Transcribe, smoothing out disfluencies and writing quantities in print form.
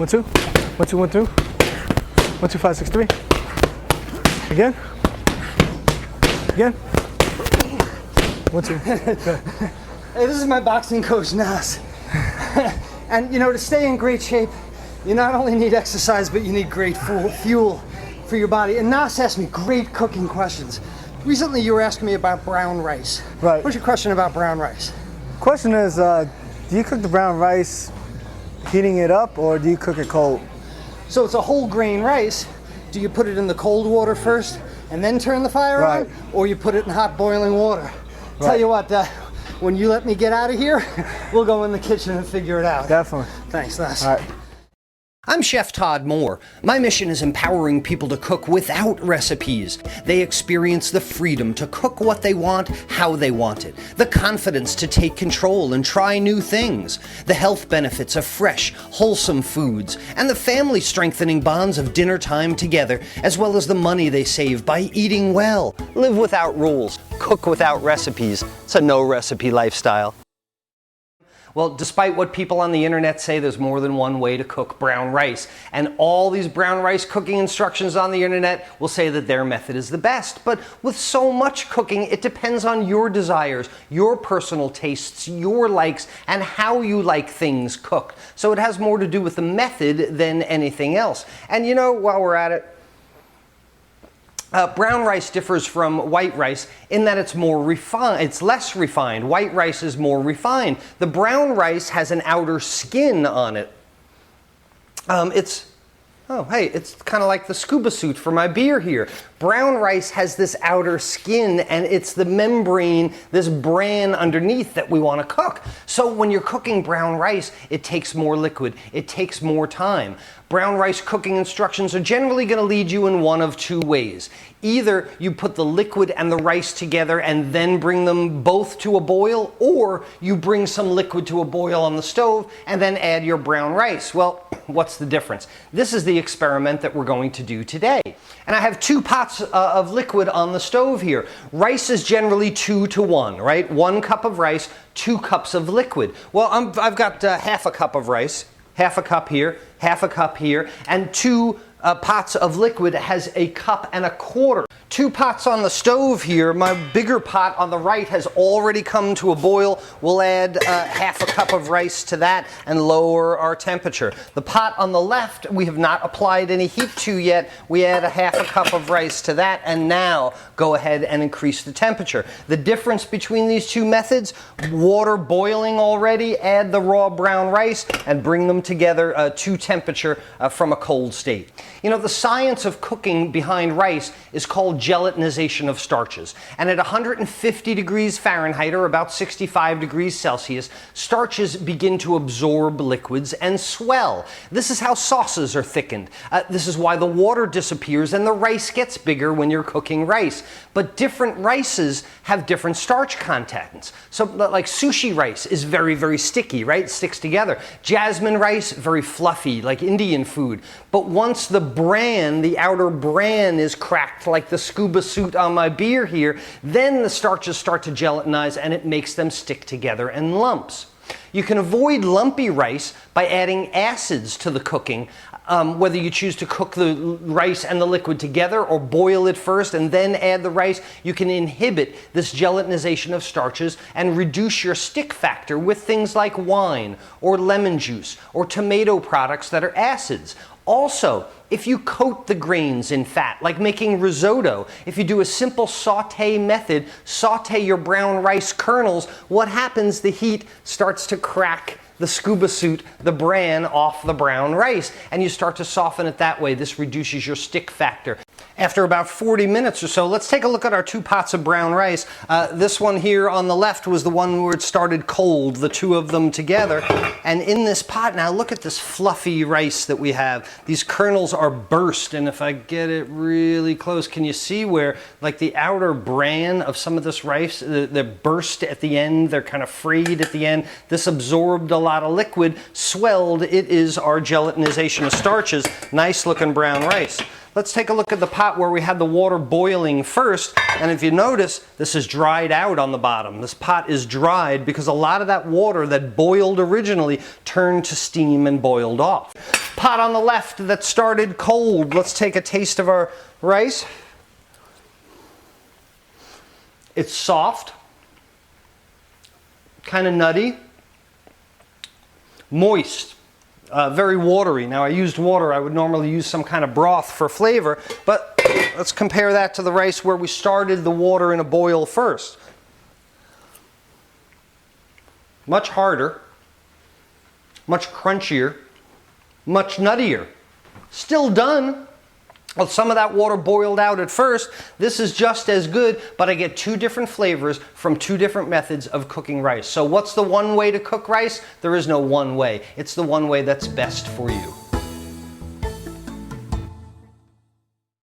1, 2. 1, 2, 1, 2. 1, 2, 5, 6, 3. Again. Again. 1, 2. Hey, this is my boxing coach, Nas. And you know, to stay in great shape, you not only need exercise, but you need great fuel for your body. And Nas asked me great cooking questions. Recently, you were asking me about brown rice. Right. What's your question about brown rice? Question is, do you cook the brown rice heating it up, or do you cook it cold? So it's a whole grain rice. Do you put it in the cold water first and then turn the fire Right. on? Or you put it in hot boiling water? Right. Tell you what, when you let me get out of here, we'll go in the kitchen and figure it out. Definitely. Thanks, Nas. All right. I'm Chef Todd Moore. My mission is empowering people to cook without recipes. They experience the freedom to cook what they want, how they want it, the confidence to take control and try new things, the health benefits of fresh, wholesome foods, and the family strengthening bonds of dinner time together, as well as the money they save by eating well. Live without rules, cook without recipes. It's a no recipe lifestyle. Well, despite what people on the internet say, there's more than one way to cook brown rice. And all these brown rice cooking instructions on the internet will say that their method is the best. But with so much cooking, it depends on your desires, your personal tastes, your likes, and how you like things cooked. So it has more to do with the method than anything else. And you know, while we're at it, brown rice differs from white rice in that it's more refined. It's less refined. White rice is more refined. The brown rice has an outer skin on it. It's kind of like the scuba suit for my beer here. Brown rice has this outer skin, and it's the membrane, this bran underneath that we want to cook. So when you're cooking brown rice, it takes more liquid. It takes more time. Brown rice cooking instructions are generally going to lead you in one of two ways. Either you put the liquid and the rice together and then bring them both to a boil, or you bring some liquid to a boil on the stove and then add your brown rice. Well, what's the difference? This is the experiment that we're going to do today. And I have 2 pots of liquid on the stove here. Rice is generally 2 to 1, right? 1 cup of rice, 2 cups of liquid. Well, I've got half a cup of rice, half a cup here, half a cup here, and 2 pots of liquid has 1.25 cups. 2 pots on the stove here. My bigger pot on the right has already come to a boil. We'll add half a cup of rice to that and lower our temperature. The pot on the left we have not applied any heat to yet. We add 1/2 cup of rice to that and now go ahead and increase the temperature. The difference between these 2 methods, water boiling already, add the raw brown rice and bring them together to temperature from a cold state. You know, the science of cooking behind rice is called gelatinization of starches. And at 150 degrees Fahrenheit, or about 65 degrees Celsius, starches begin to absorb liquids and swell. This is how sauces are thickened. This is why the water disappears and the rice gets bigger when you're cooking rice. But different rices have different starch contents. So like sushi rice is very, very sticky, right? It sticks together. Jasmine rice, very fluffy, like Indian food. But once the bran, the outer bran, is cracked like the scuba suit on my beer here, then the starches start to gelatinize and it makes them stick together in lumps. You can avoid lumpy rice by adding acids to the cooking, whether you choose to cook the rice and the liquid together or boil it first and then add the rice. You can inhibit this gelatinization of starches and reduce your stick factor with things like wine or lemon juice or tomato products that are acids. Also, if you coat the grains in fat, like making risotto, if you do a simple saute method, saute your brown rice kernels, what happens? The heat starts to crack the scuba suit, the bran, off the brown rice, and you start to soften it that way. This reduces your stick factor. After about 40 minutes or so, let's take a look at our 2 pots of brown rice. This one here on the left was the one where it started cold, the 2 of them together. And in this pot, now look at this fluffy rice that we have. These kernels are burst, and if I get it really close, can you see where like the outer bran of some of this rice, they're burst at the end, they're kind of frayed at the end. This absorbed a lot of liquid, swelled. It is our gelatinization of starches. Nice looking brown rice. Let's take a look at the pot where we had the water boiling first, and if you notice, this is dried out on the bottom. This pot is dried because a lot of that water that boiled originally turned to steam and boiled off. pot on the left that started cold. Let's take a taste of our rice. It's soft, kind of nutty, moist, very watery. Now I used water. I would normally use some kind of broth for flavor, but let's compare that to the rice where we started the water in a boil first. Much harder, much crunchier, much nuttier. Still done. Well, some of that water boiled out at first. This is just as good, but I get two different flavors from two different methods of cooking rice. So what's the one way to cook rice? There is no one way. It's the one way that's best for you.